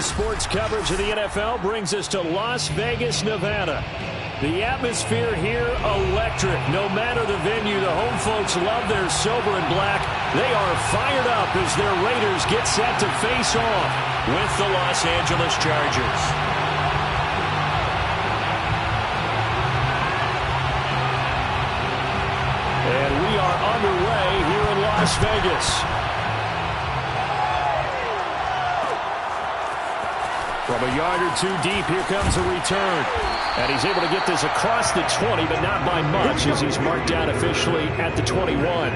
Today's sports coverage of the NFL brings us to Las Vegas, Nevada. The atmosphere here, electric. No matter the venue, the home folks love their silver and black. They are fired up as their Raiders get set to face off with the Los Angeles Chargers. And we are underway here in Las Vegas. From a yard or two deep, here comes a return. And he's able to get this across the 20, but not by much, as he's marked down officially at the 21.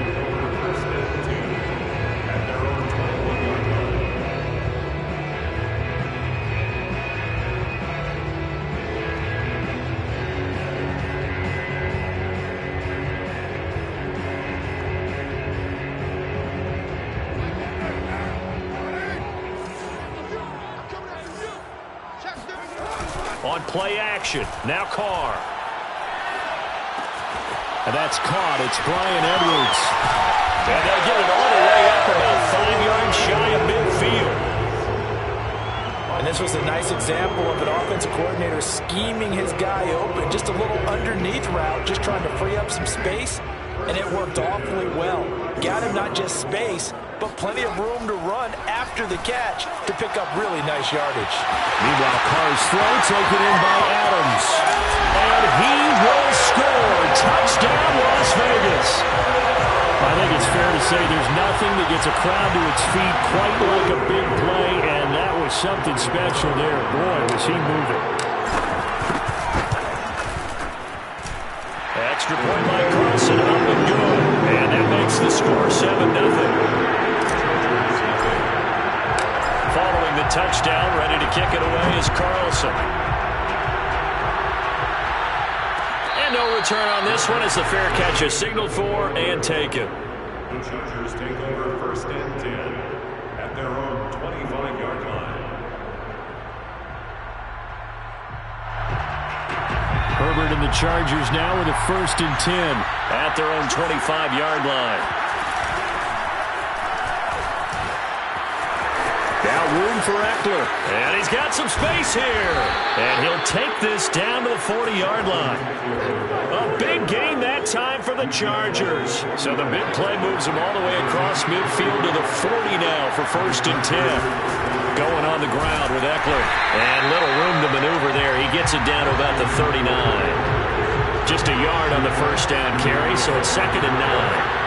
On play action, now Carr. And that's caught. It's Brian Edwards. And they'll get it all the way up about 5 yards shy of midfield. And this was a nice example of an offensive coordinator scheming his guy open. Just a little underneath route, just trying to free up some space. And it worked awfully well. Got him not just space, but plenty of room to run after the catch to pick up really nice yardage. Meanwhile, Carr's throw taken in by Adams. And he will score. Touchdown, Las Vegas. I think it's fair to say there's nothing that gets a crowd to its feet quite like a big play, and that was something special there. Boy, was he moving. Extra point by Carlson, up and good. And that makes the score 7-0. Following the touchdown, ready to kick it away is Carlson. And no return on this one as the fair catch is signaled for and taken. The Chargers take over 1st and 10 at their own 25-yard line. Herbert and the Chargers now with a 1st and 10 at their own 25-yard line. Now room for Eckler. And he's got some space here. And he'll take this down to the 40-yard line. A big gain that time for the Chargers. So the big play moves him all the way across midfield to the 40 now for 1st and 10. Going on the ground with Eckler. And little room to maneuver there. He gets it down to about the 39. Just a yard on the 1st down carry, so it's 2nd and 9.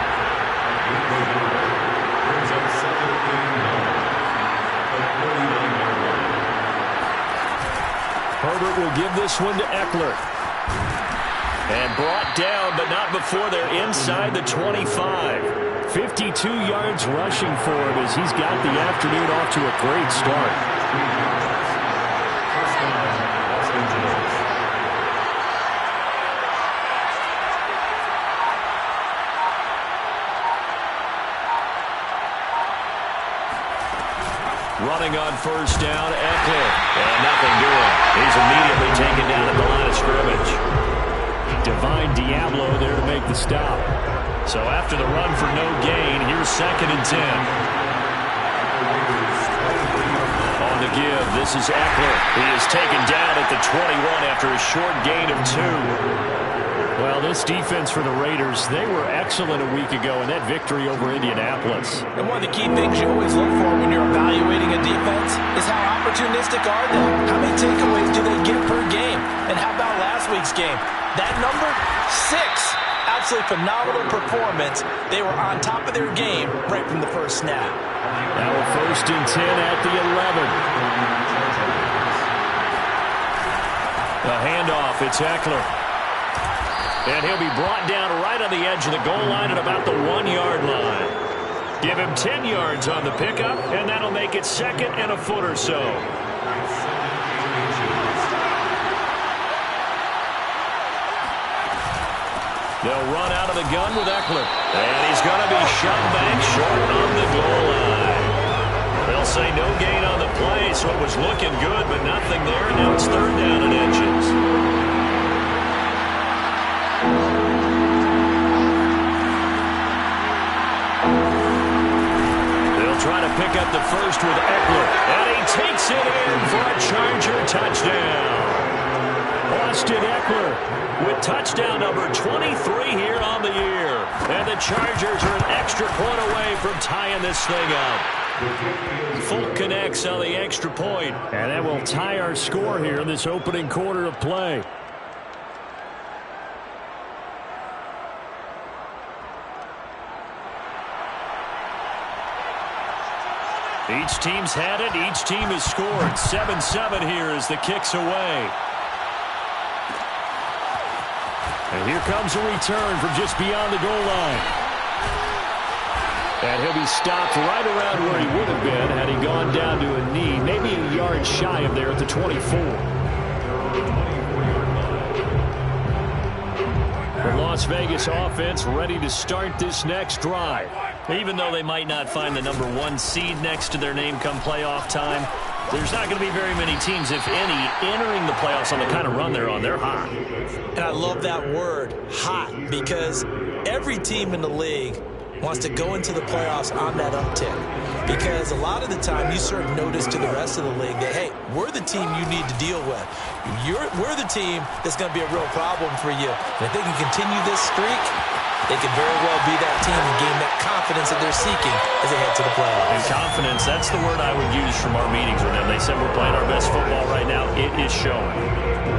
Herbert will give this one to Eckler. And brought down, but not before they're inside the 25. 52 yards rushing for him as he's got the afternoon off to a great start. Running on 1st down, Eckler. And nothing doing. He's immediately taken down at the line of scrimmage. Divine Diablo there to make the stop. So after the run for no gain, here's 2nd and 10. On the give, this is Eckler. He is taken down at the 21 after a short gain of 2. Well, this defense for the Raiders, they were excellent a week ago in that victory over Indianapolis. And one of the key things you always look for when you're evaluating a defense is how opportunistic are they? How many takeaways do they get per game? And how about last week's game? That number, 6. Absolutely phenomenal performance. They were on top of their game right from the first snap. Now a 1st and 10 at the 11. The handoff, it's Eckler. And he'll be brought down right on the edge of the goal line at about the 1-yard line. Give him 10 yards on the pickup, and that'll make it 2nd and a foot or so. They'll run out of the gun with Eckler. And he's going to be shoved back short on the goal line. They'll say no gain on the play, so it was looking good, but nothing there. Now it's 3rd down and inches. They'll try to pick up the 1st with Eckler. And he takes Gets it in for a Charger touchdown. Austin Eckler with touchdown number 23 here on the year. And the Chargers are an extra point away from tying this thing up. Folk connects on the extra point. And that will tie our score here in this opening quarter of play. Each team's had it. Each team has scored. 7-7 here as the kick's away. And here comes a return from just beyond the goal line. And he'll be stopped right around where he would have been had he gone down to a knee, maybe a yard shy of there at the 24. The Las Vegas offense ready to start this next drive. Even though they might not find the number 1 seed next to their name come playoff time, there's not going to be very many teams, if any, entering the playoffs on the kind of run they're on. They're hot. And I love that word, hot, because every team in the league wants to go into the playoffs on that uptick. Because a lot of the time you serve notice to the rest of the league that, hey, we're the team you need to deal with. We're the team that's going to be a real problem for you. And if they can continue this streak, they could very well be that team and gain that confidence that they're seeking as they head to the playoffs. And confidence, that's the word I would use from our meetings with them. They said we're playing our best football right now. It is showing.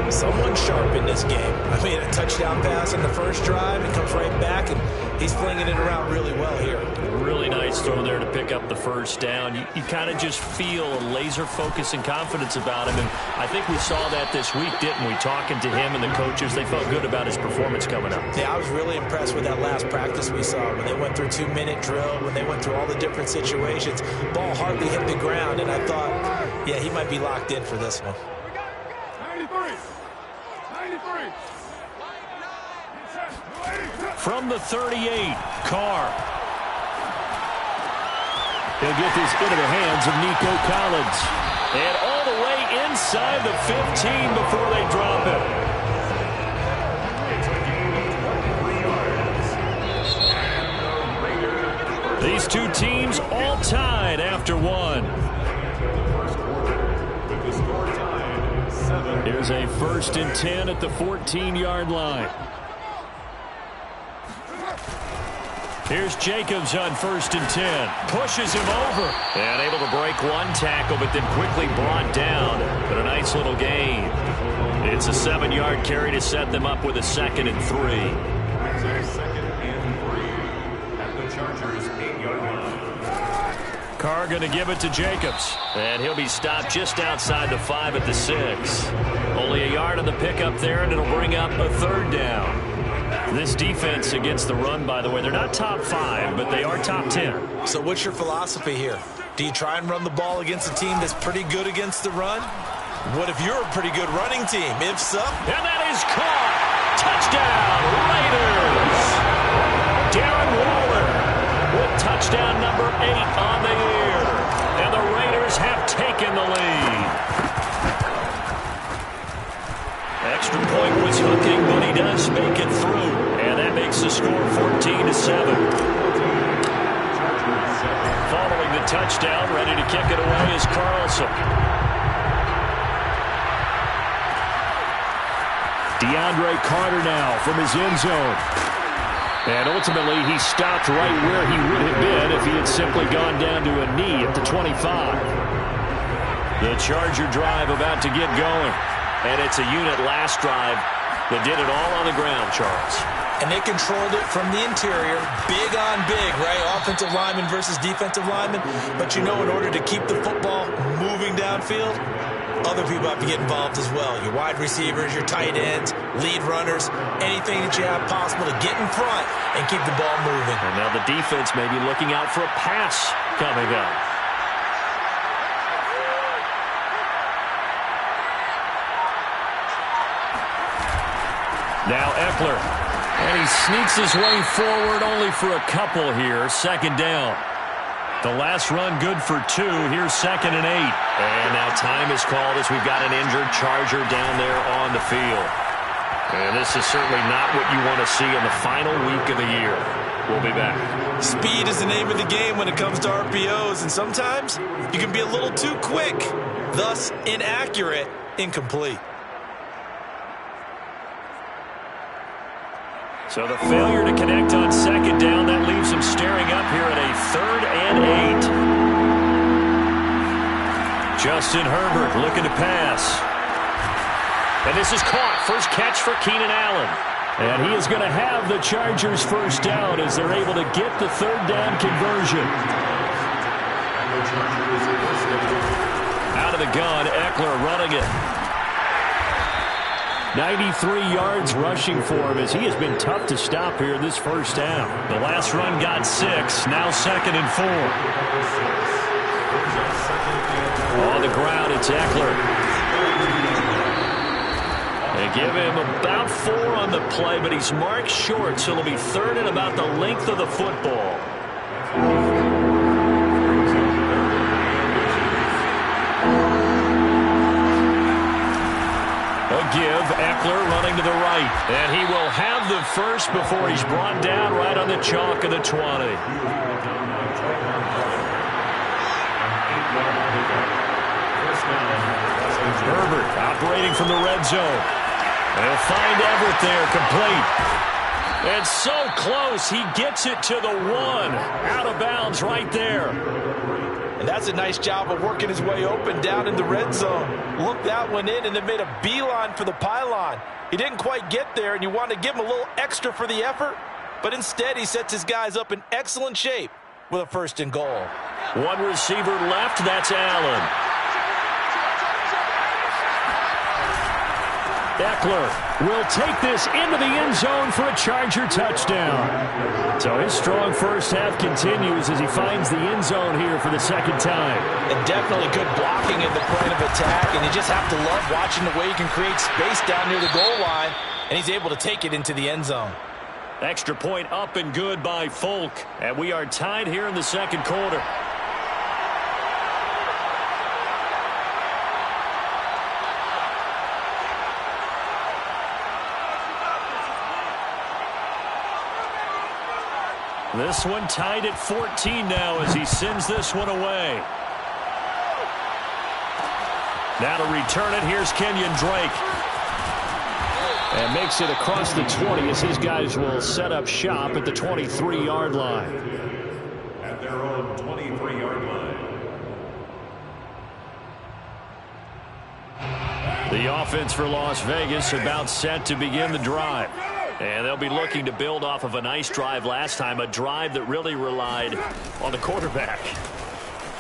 Someone sharp in this game. I mean, a touchdown pass in the first drive, and comes right back, and he's flinging it around really well here. Really nice throw there to pick up the first down. You kind of just feel a laser focus and confidence about him, and I think we saw that this week, didn't we? Talking to him and the coaches, they felt good about his performance coming up. Yeah, I was really impressed with that last practice we saw when they went through 2-minute drill, when they went through all the different situations. Ball hardly hit the ground, and I thought, yeah, he might be locked in for this one. 93. From the 38, Carr. He'll get this into the hands of Nico Collins. And all the way inside the 15 before they drop it. These two teams all tied after one. Here's a 1st and 10 at the 14-yard line. Here's Jacobs on 1st and 10. Pushes him over. And able to break one tackle, but then quickly brought down. But a nice little gain. It's a 7-yard carry to set them up with a 2nd and 3. It's a 2nd and 3 at the Chargers' 8-yard line. Carr going to give it to Jacobs. And he'll be stopped just outside the 5 at the 6. Only a yard on the pickup there, and it'll bring up a 3rd down. This defense against the run, by the way, they're not top 5, but they are top 10. So what's your philosophy here? Do you try and run the ball against a team that's pretty good against the run? What if you're a pretty good running team? If so. And that is caught. Touchdown, Raiders. Darren Waller with touchdown number 8 on the year. And the Raiders have taken the lead. Extra point was hooking, but he does make it through. And that makes the score 14-7. Following the touchdown, ready to kick it away is Carlson. DeAndre Carter now from his end zone. And ultimately, he stopped right where he would have been if he had simply gone down to a knee at the 25. The Charger drive about to get going. And it's a unit last drive that did it all on the ground, Charles. And they controlled it from the interior, big on big, right? Offensive lineman versus defensive lineman. But you know, in order to keep the football moving downfield, other people have to get involved as well. Your wide receivers, your tight ends, lead runners, anything that you have possible to get in front and keep the ball moving. And now the defense may be looking out for a pass coming up. Now Eckler, and he sneaks his way forward only for a couple here. 2nd down. The last run good for 2. Here's 2nd and 8. And now time is called as we've got an injured Charger down there on the field. And this is certainly not what you want to see in the final week of the year. We'll be back. Speed is the name of the game when it comes to RPOs, and sometimes you can be a little too quick. thus inaccurate, incomplete. So the failure to connect on second down, that leaves him staring up here at a 3rd and 8. Justin Herbert looking to pass. And this is caught. First catch for Keenan Allen. And he is going to have the Chargers first down as they're able to get the 3rd down conversion. Out of the gun, Eckler running it. 93 yards rushing for him as he has been tough to stop here this first half. The last run got 6, now 2nd and 4. On the ground, it's Eckler. They give him about 4 on the play, but he's marked short, so it'll be 3rd and about the length of the football. Give, Eckler running to the right, and he will have the first before he's brought down right on the chalk of the 20. Herbert operating from the red zone. They'll find Everett there, complete. And so close, he gets it to the 1. Out of bounds right there. And that's a nice job of working his way open down in the red zone. Looked that one in and then made a beeline for the pylon. He didn't quite get there, and you want to give him a little extra for the effort. But instead, he sets his guys up in excellent shape with a 1st and goal. One receiver left, that's Allen. Eckler will take this into the end zone for a Charger touchdown. So his strong first half continues as he finds the end zone here for the 2nd time. And definitely good blocking at the point of attack, and you just have to love watching the way he can create space down near the goal line, and he's able to take it into the end zone. Extra point up and good by Folk, and we are tied here in the 2nd quarter. This one tied at 14 now as he sends this one away. Now to return it, here's Kenyon Drake. And makes it across the 20 as his guys will set up shop at the 23-yard line. At their own 23-yard line. The offense for Las Vegas about set to begin the drive. And they'll be looking to build off of a nice drive last time, a drive that really relied on the quarterback.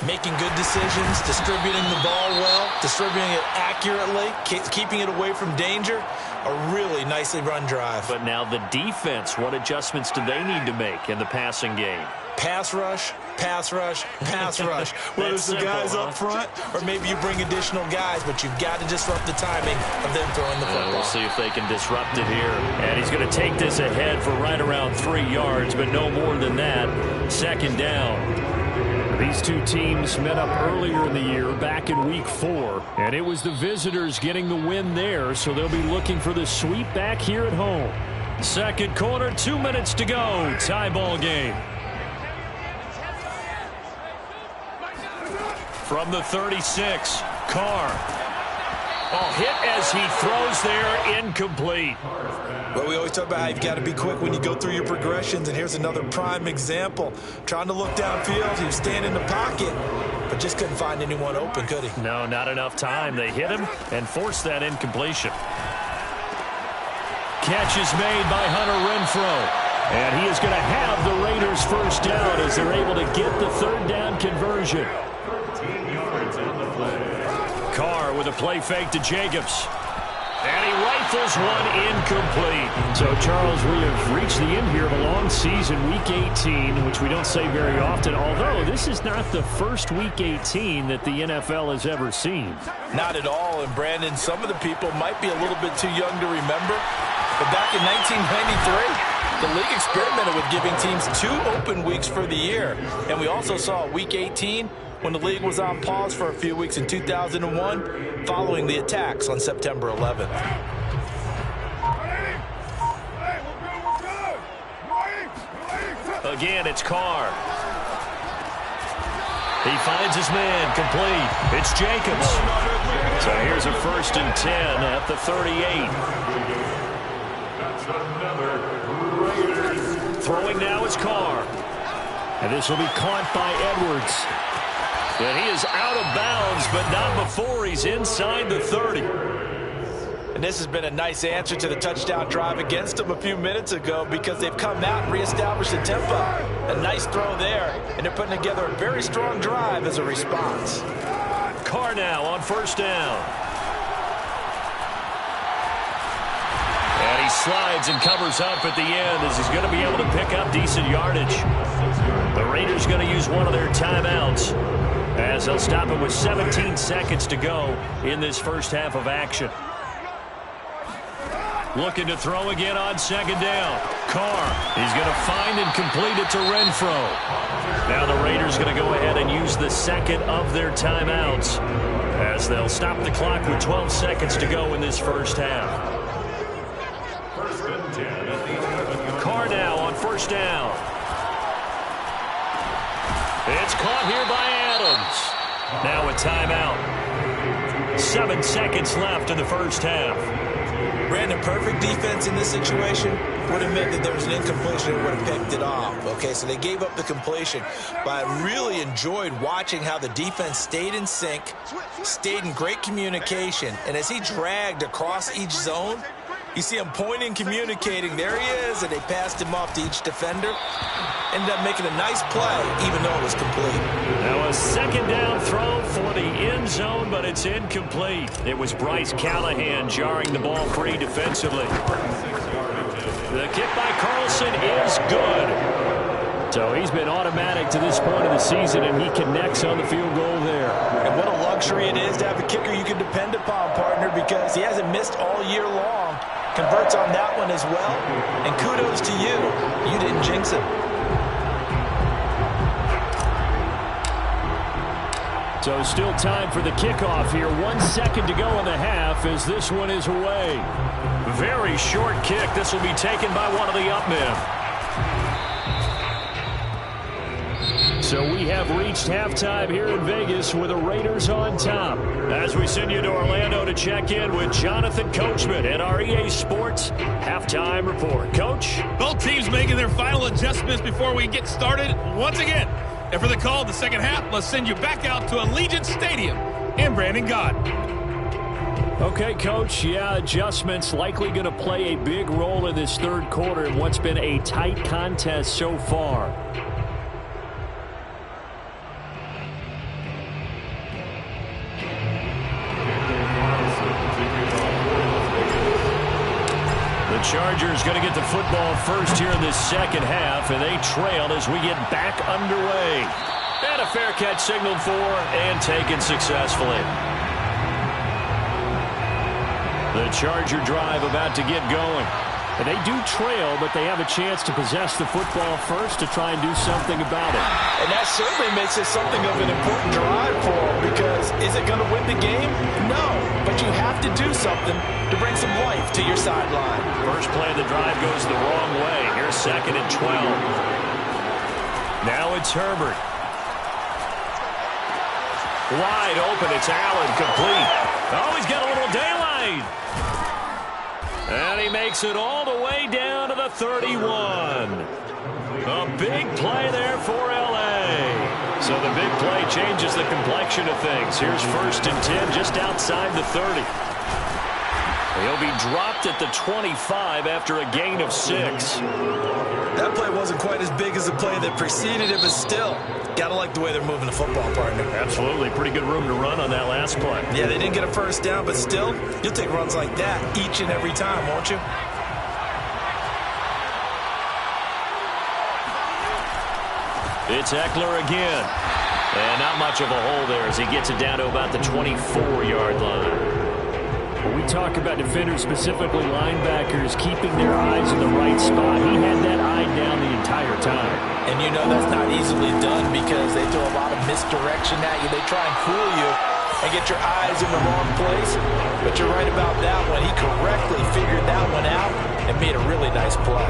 Making good decisions, distributing the ball well, distributing it accurately, keeping it away from danger. A really nicely run drive. But now the defense, what adjustments do they need to make in the passing game? Pass rush, pass rush, pass rush. Whether it's the guys up front or maybe you bring additional guys, but you've got to disrupt the timing of them throwing the football. We'll see if they can disrupt it here. And he's going to take this ahead for right around 3 yards, but no more than that. 2nd down. These two teams met up earlier in the year, back in week 4, and it was the visitors getting the win there, so they'll be looking for the sweep back here at home. 2nd quarter, 2 minutes to go. Tie ball game. From the 36, Carr. Oh, hit as he throws there, incomplete. Well, we always talk about how you've got to be quick when you go through your progressions, and here's another prime example. Trying to look downfield, he was standing in the pocket, but just couldn't find anyone open, could he? No, not enough time. They hit him and forced that incompletion. Catch is made by Hunter Renfrow. And he is going to have the Raiders first down as they're able to get the 3rd down conversion. 13 yards on the play. Carr with a play fake to Jacobs. And he rifles one incomplete. So, Charles, we have reached the end here of a long season, Week 18, which we don't say very often, although this is not the first Week 18 that the NFL has ever seen. Not at all. And, Brandon, some of the people might be a little bit too young to remember, but back in 1993, the league experimented with giving teams 2 open weeks for the year. And we also saw Week 18 when the league was on pause for a few weeks in 2001 following the attacks on September 11th. Again, it's Carr. He finds his man, complete. It's Jacobs. So here's a 1st and 10 at the 38. Throwing now is Carr. And this will be caught by Edwards. And he is out of bounds, but not before he's inside the 30. And this has been a nice answer to the touchdown drive against them a few minutes ago because they've come out and reestablished the tempo. A nice throw there, and they're putting together a very strong drive as a response. Carr now on 1st down. And he slides and covers up at the end as he's going to be able to pick up decent yardage. The Raiders going to use one of their timeouts as they'll stop it with 17 seconds to go in this first half of action. Looking to throw again on 2nd down. Carr, he's going to find and complete it to Renfro. Now the Raiders going to go ahead and use the second of their timeouts as they'll stop the clock with 12 seconds to go in this first half. Carr now on 1st down. It's caught here by Adams. Now a timeout. 7 seconds left in the first half. Ran a perfect defense in this situation. Would have meant that there was an incompletion and would have picked it off. Okay, so they gave up the completion. But I really enjoyed watching how the defense stayed in sync, stayed in great communication. And as he dragged across each zone, you see him pointing, communicating. There he is, and they passed him off to each defender. Ended up making a nice play, even though it was complete. Now a 2nd down throw for the end zone, but it's incomplete. It was Bryce Callahan jarring the ball free defensively. The kick by Carlson is good. So he's been automatic to this point of the season, and he connects on the field goal there. And what a luxury it is to have a kicker you can depend upon, partner, because he hasn't missed all year long. Converts on that one as well. And kudos to you. You didn't jinx him. So still time for the kickoff here. 1 second to go in the half as this one is away. Very short kick. This will be taken by one of the up men. So we have reached halftime here in Vegas with the Raiders on top. As we send you to Orlando to check in with Jonathan Coachman at our EA Sports Halftime Report. Coach? Both teams making their final adjustments before we get started once again. And for the call of the second half, let's send you back out to Allegiant Stadium in Brandon God. Okay, Coach. Yeah, adjustments likely going to play a big role in this third quarter in what's been a tight contest so far. The Chargers going to get the football first here in this second half, and they trail as we get back underway. And a fair catch signaled for and taken successfully. The Charger drive about to get going. And they do trail, but they have a chance to possess the football first to try and do something about it. And that certainly makes it something of an important drive for them, because is it going to win the game? No, but you have to do something to bring some life to your sideline. First play of the drive goes the wrong way. Here's 2nd and 12. Now it's Herbert. Wide open, it's Allen, complete. Oh, he's got a little daylight. And he makes it all the way down to the 31. A big play there for L.A. So the big play changes the complexion of things. Here's 1st and 10 just outside the 30. He'll be dropped at the 25 after a gain of 6. That play wasn't quite as big as the play that preceded it, but still, gotta like the way they're moving the football, partner. Absolutely. Pretty good room to run on that last play. Yeah, they didn't get a first down, but still, you'll take runs like that each and every time, won't you? It's Eckler again. And not much of a hole there as he gets it down to about the 24-yard line. When we talk about defenders, specifically linebackers, keeping their eyes in the right spot, he had that eye down the entire time. And you know that's not easily done because they throw a lot of misdirection at you. They try and fool you and get your eyes in the wrong place. But you're right about that one. He correctly figured that one out and made a really nice play.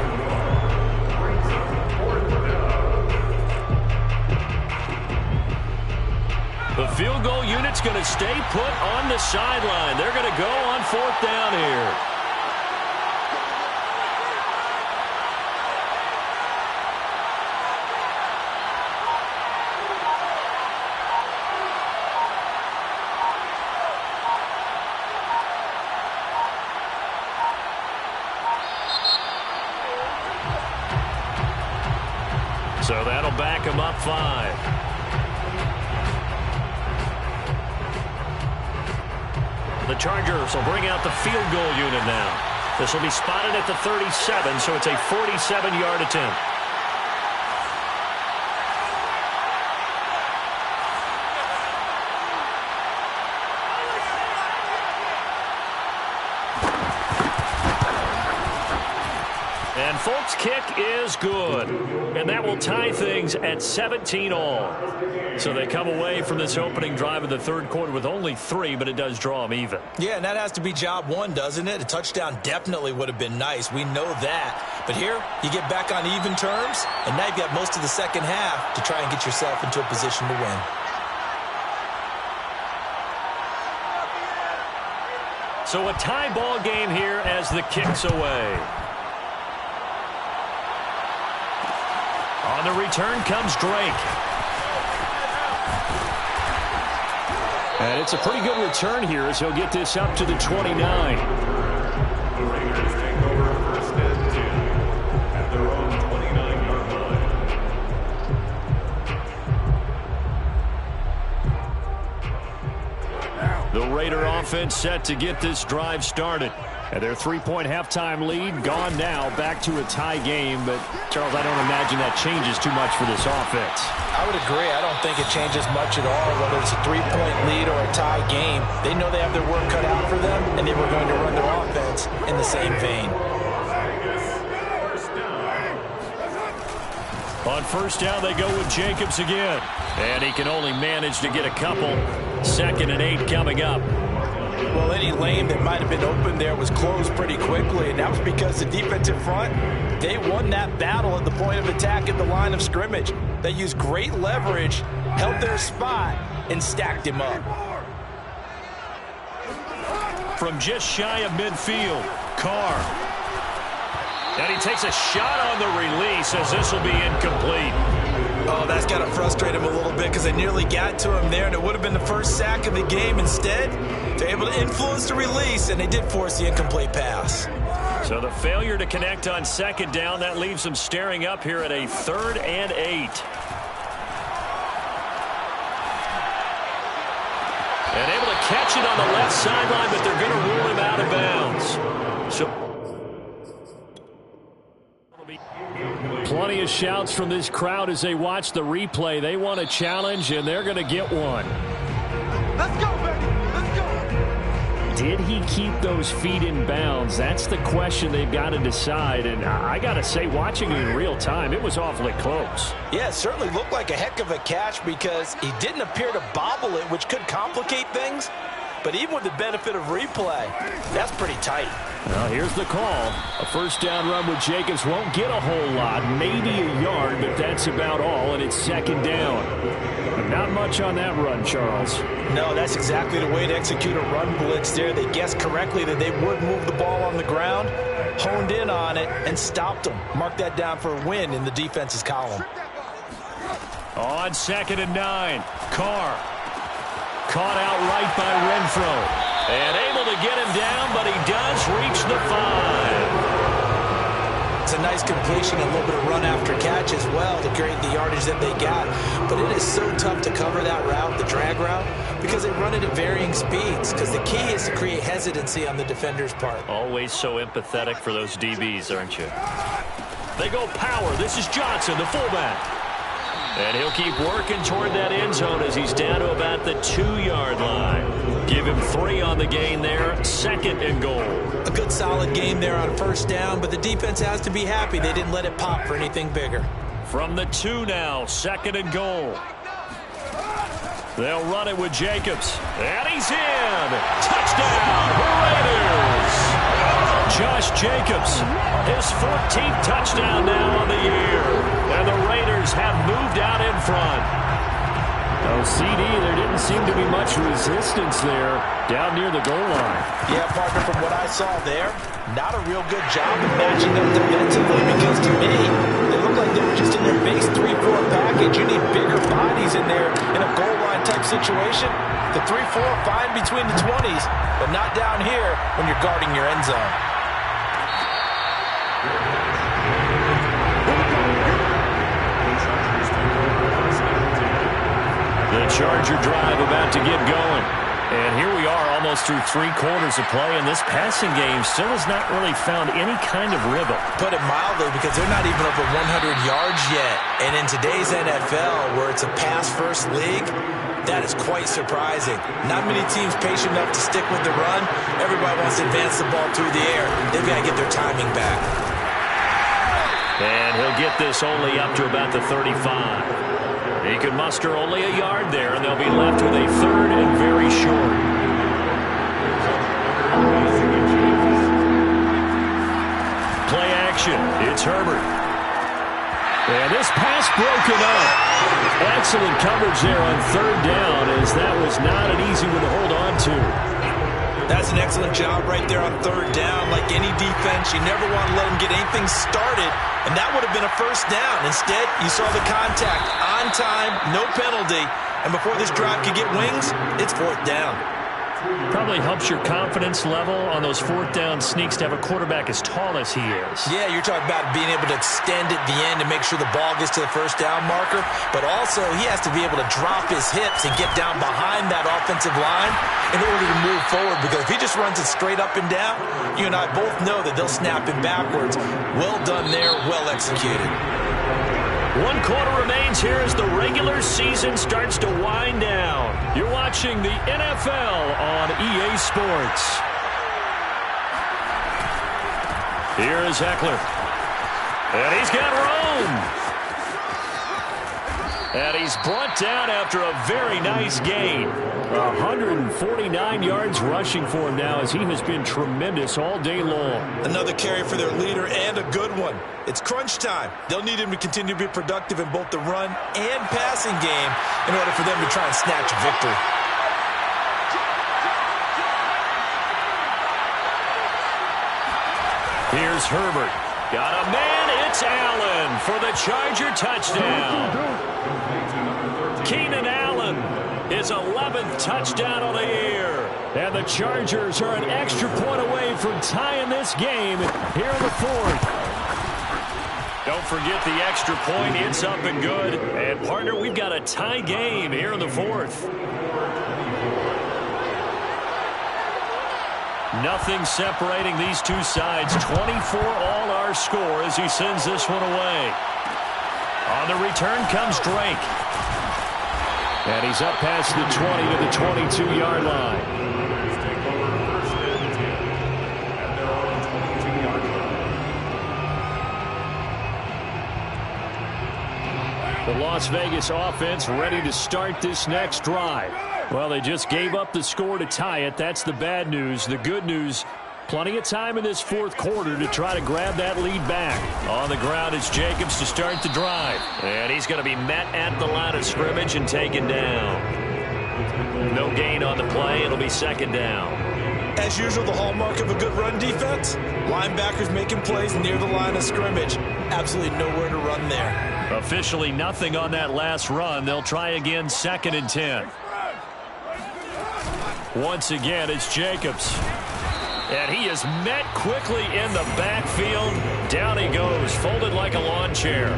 going to stay put on the sideline. They're going to go on 4th down here. So that'll back him up 5. The Chargers will bring out the field goal unit now. This will be spotted at the 37, so it's a 47-yard attempt. And Folk's kick is good. And that will tie things at 17-all. So they come away from this opening drive of the 3rd quarter with only 3, but it does draw them even. Yeah, and that has to be job 1, doesn't it? A touchdown definitely would have been nice. We know that. But here, you get back on even terms, and now you've got most of the second half to try and get yourself into a position to win. So a tie ball game here as the kick's away. On the return comes Drake. And it's a pretty good return here as he'll get this up to the 29. The Raiders take over 1st and 10 at their own 29-yard line. The Raider offense set to get this drive started. And their 3-point halftime lead gone now, back to a tie game. But, Charles, I don't imagine that changes too much for this offense. I would agree. I don't think it changes much at all, whether it's a 3-point lead or a tie game. They know they have their work cut out for them, and they were going to run their offense in the same vein. On 1st down, they go with Jacobs again. And he can only manage to get a couple. 2nd and 8 coming up. Well, any lane that might have been open there was closed pretty quickly, and that was because the defensive front, they won that battle at the point of attack at the line of scrimmage. They used great leverage, held their spot, and stacked him up. From just shy of midfield, Carr. And he takes a shot on the release as this will be incomplete. Oh, that's got to frustrate him a little bit because they nearly got to him there, and it would have been the first sack of the game. Instead, they're able to influence the release, and they did force the incomplete pass. So the failure to connect on 2nd down, that leaves them staring up here at a 3rd and 8. And able to catch it on the left sideline, but they're going to rule him out of bounds. So plenty of shouts from this crowd as they watch the replay. They want a challenge, and they're going to get one. Let's go, baby. Let's go. Did he keep those feet in bounds? That's the question they've got to decide. And I got to say, watching it in real time, it was awfully close. Yeah, it certainly looked like a heck of a catch because he didn't appear to bobble it, which could complicate things. But even with the benefit of replay, that's pretty tight. Well, here's the call. A 1st down run with Jacobs won't get a whole lot, maybe a yard, but that's about all, and it's 2nd down. Not much on that run, Charles. No, that's exactly the way to execute a run blitz there. They guessed correctly that they would move the ball on the ground, honed in on it, and stopped them. Mark that down for a win in the defense's column. On 2nd and 9, Carr. Caught out right by Renfro. And able to get him down, but he does reach the 5. It's a nice completion, a little bit of run after catch as well to create the yardage that they got. But it is so tough to cover that route, the drag route, because they run it at varying speeds. Because the key is to create hesitancy on the defender's part. Always so empathetic for those DBs, aren't you? They go power. This is Johnson, the fullback. And he'll keep working toward that end zone as he's down to about the 2-yard line. Give him 3 on the gain there. 2nd and goal. A good solid game there on 1st down, but the defense has to be happy they didn't let it pop for anything bigger. From the 2 now, 2nd and goal. They'll run it with Jacobs. And he's in. Touchdown, Raiders. Josh Jacobs, his 14th touchdown now on the year. And the Raiders have moved out in front. Oh, CD, there didn't seem to be much resistance there down near the goal line. Yeah, partner, from what I saw there, not a real good job of matching up defensively, because to me, they looked like they were just in their base 3-4 package. You need bigger bodies in there in a goal line type situation. The 3-4 fine between the 20s, but not down here when you're guarding your end zone. The Charger drive about to get going. And here we are almost through 3 quarters of play, and this passing game still has not really found any kind of rhythm. Put it mildly, because they're not even over 100 yards yet. And in today's NFL, where it's a pass-first league, that is quite surprising. Not many teams patient enough to stick with the run. Everybody wants to advance the ball through the air. They've got to get their timing back. And he'll get this only up to about the 35. He can muster only a yard there, and they'll be left with a 3rd and very short. Play action. It's Herbert. And this pass broken up. Excellent coverage there on 3rd down, as that was not an easy one to hold on to. That's an excellent job right there on 3rd down. Like any defense, you never want to let them get anything started, and that would have been a 1st down. Instead, you saw the contact on time, no penalty, and before this drive could get wings, it's 4th down. Probably helps your confidence level on those 4th down sneaks to have a quarterback as tall as he is. Yeah, you're talking about being able to extend at the end to make sure the ball gets to the 1st down marker, but also he has to be able to drop his hips and get down behind that offensive line in order to move forward, because if he just runs it straight up and down, you and I both know that they'll snap him backwards. Well done there, well executed. 1 quarter remains here as the regular season starts to wind down. You're watching the NFL on EA Sports. Here is Eckler. And he's got room. And he's brought down after a very nice gain. 149 yards rushing for him now, as he has been tremendous all day long. Another carry for their leader, and a good one. It's crunch time. They'll need him to continue to be productive in both the run and passing game in order for them to try and snatch victory. Here's Herbert. Got a man. It's Allen for the Charger touchdown. Keenan Allen, his 11th touchdown of the year. And the Chargers are an extra point away from tying this game here in the 4th. Don't forget the extra point. It's up and good. And, partner, we've got a tie game here in the 4th. Nothing separating these two sides. 24 all our score as he sends this one away. On the return comes Drake. And he's up past the 20 to the 22-yard line. The Las Vegas offense ready to start this next drive. Well, they just gave up the score to tie it. That's the bad news. The good news, plenty of time in this 4th quarter to try to grab that lead back. On the ground is Jacobs to start the drive. And he's going to be met at the line of scrimmage and taken down. No gain on the play. It'll be 2nd down. As usual, the hallmark of a good run defense, linebackers making plays near the line of scrimmage. Absolutely nowhere to run there. Officially nothing on that last run. They'll try again, 2nd and 10. Once again, it's Jacobs. And he is met quickly in the backfield. Down he goes, folded like a lawn chair.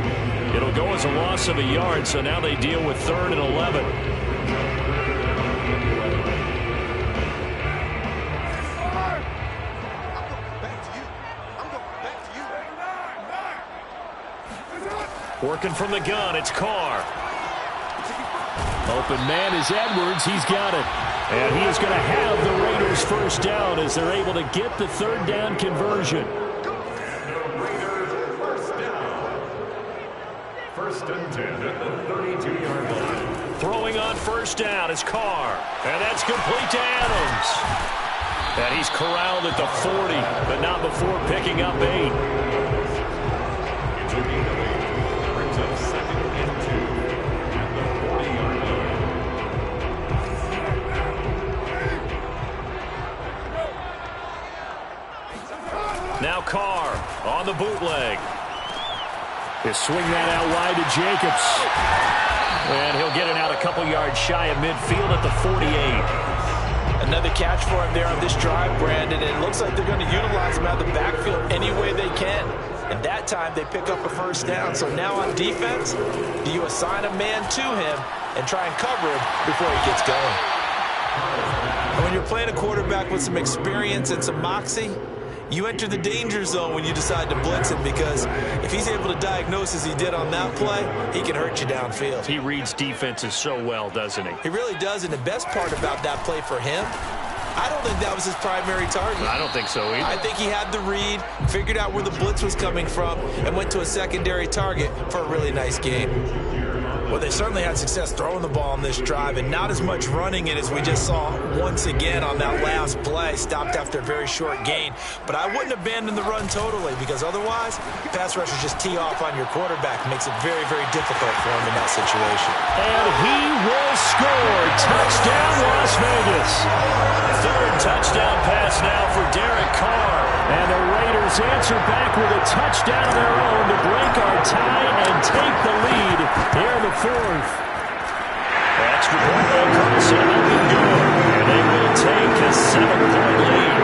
It'll go as a loss of a yard, so now they deal with 3rd and 11. Working from the gun, it's Carr. Open man is Edwards. He's got it. And he is going to have the Raiders 1st down as they're able to get the 3rd down conversion. First and 10 at the 32-yard line. Throwing on 1st down is Carr. And that's complete to Adams. And he's corralled at the 40, but not before picking up 8. Brings up 2nd and 2 at the 40-yard line. on the bootleg. He'll swing that out wide to Jacobs. And he'll get it out a couple yards shy of midfield at the 48. Another catch for him there on this drive, Brandon. And it looks like they're going to utilize him out of the backfield any way they can. And that time they pick up a first down. So now on defense, do you assign a man to him and try and cover him before he gets going? And when you're playing a quarterback with some experience and some moxie, you enter the danger zone when you decide to blitz him, because if he's able to diagnose as he did on that play, he can hurt you downfield. He reads defenses so well, doesn't he? He really does, and the best part about that play for him, I don't think that was his primary target. I don't think so either. I think he had the read, figured out where the blitz was coming from, and went to a secondary target for a really nice game. Well, they certainly had success throwing the ball on this drive, and not as much running it as we just saw once again on that last play. Stopped after a very short gain. But I wouldn't abandon the run totally, because otherwise, pass rushers just tee off on your quarterback. It makes it very, very difficult for him in that situation. And he will score. Touchdown, Las Vegas. Third touchdown pass now for Derek Carr. And the Raiders answer back with a touchdown of their own to break our tie and take the lead here in the fourth. Extra point by Carlson, helping good. And they will take a 7-point lead.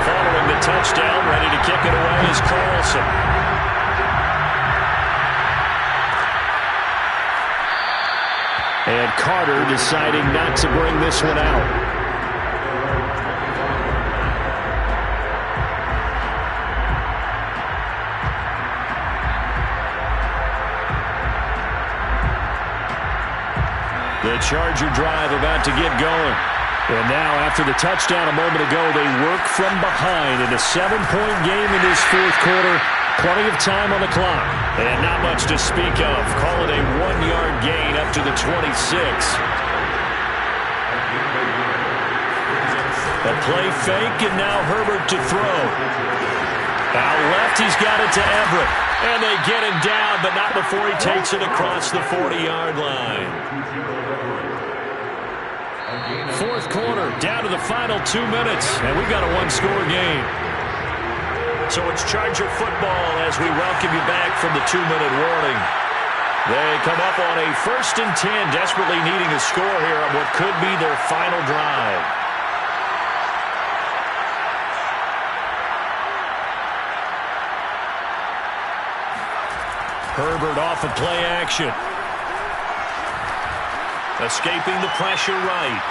Following the touchdown, ready to kick it away is Carlson. And Carter deciding not to bring this one out. The Charger drive about to get going. And now, after the touchdown a moment ago, they work from behind in a 7-point game in this fourth quarter. Plenty of time on the clock. And not much to speak of. Call it a 1-yard gain up to the 26. A play fake, and now Herbert to throw. Out left, he's got it to Everett. And they get him down, but not before he takes it across the 40-yard line. Fourth quarter, down to the final 2 minutes, and we've got a one-score game. So it's Charger football as we welcome you back from the 2-minute warning. They come up on a 1st and 10, desperately needing a score here on what could be their final drive. Herbert off of play action. Escaping the pressure right.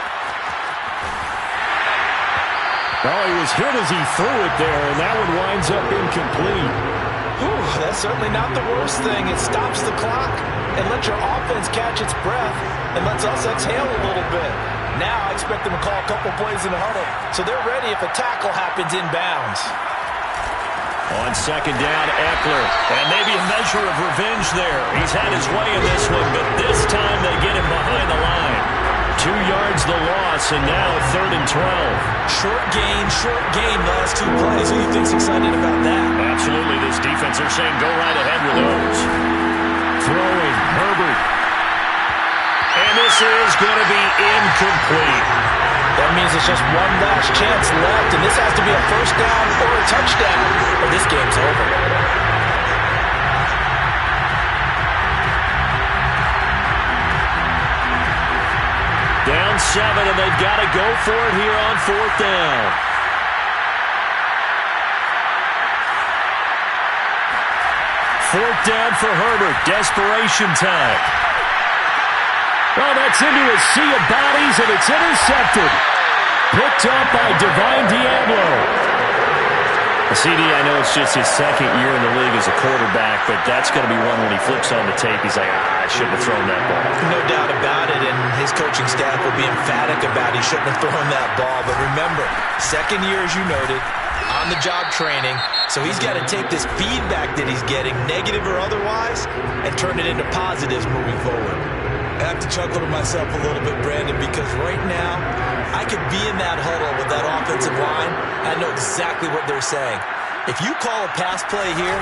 Oh, he was hit as he threw it there, and that one winds up incomplete. Whew, that's certainly not the worst thing. It stops the clock and lets your offense catch its breath and lets us exhale a little bit. Now I expect them to call a couple plays in the huddle, so they're ready if a tackle happens inbounds. On second down, Eckler. And maybe a measure of revenge there. He's had his way in this one, but this time they get him behind the line. 2 yards the loss, and now 3rd and 12. Short gain, last 2 plays. Who do you think's excited about that? Absolutely. This defense, they're saying go right ahead with those. Throwing, Herbert. And this is going to be incomplete. That means it's just one last chance left, and this has to be a first down or a touchdown, or this game's over. Down 7, and they've got to go for it here on 4th down. Fourth down for Herbert. Desperation time. Oh, that's into a sea of bodies, and it's intercepted. Picked up by Divine Diablo. CD, I know it's just his 2nd year in the league as a quarterback, but that's going to be one when he flips on the tape. He's like, I shouldn't have thrown that ball. No doubt about it, and his coaching staff will be emphatic about he shouldn't have thrown that ball. But remember, 2nd year, as you noted, on-the-job training, so he's got to take this feedback that he's getting, negative or otherwise, and turn it into positives moving forward. I have to chuckle to myself a little bit, Brandon, because right now, I could be in that huddle with that offensive line. I know exactly what they're saying. If you call a pass play here,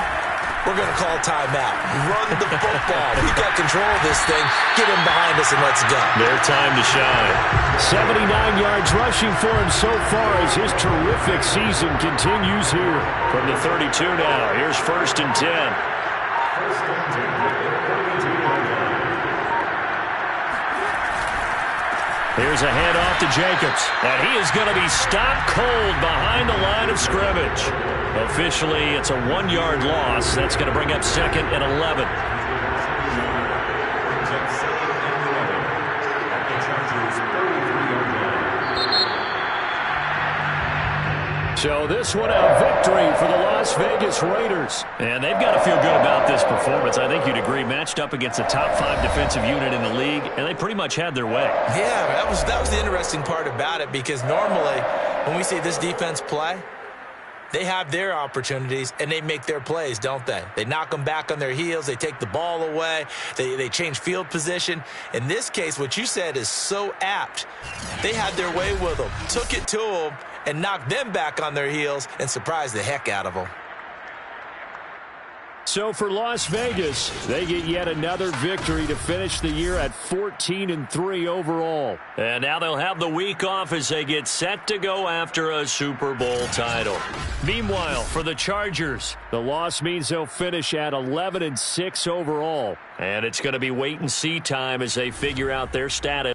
we're going to call timeout. Run the football. We've got control of this thing. Get him behind us and let's go. Their time to shine. 79 yards rushing for him so far as his terrific season continues here. From the 32 now, here's 1st and 10. Here's a handoff to Jacobs, and he is going to be stopped cold behind the line of scrimmage. Officially, it's a 1-yard loss. That's going to bring up 2nd and 11. So this one a victory for the Las Vegas Raiders. And they've got to feel good about this performance. I think you'd agree, matched up against a top 5 defensive unit in the league, and they pretty much had their way. Yeah, that was the interesting part about it, because normally when we see this defense play, they have their opportunities and they make their plays, don't they? They knock them back on their heels. They take the ball away. They change field position. In this case, what you said is so apt. They had their way with them, took it to them, and knocked them back on their heels and surprised the heck out of them. So for Las Vegas, they get yet another victory to finish the year at 14-3 overall. And now they'll have the week off as they get set to go after a Super Bowl title. Meanwhile, for the Chargers, the loss means they'll finish at 11-6 overall. And it's going to be wait-and-see time as they figure out their status.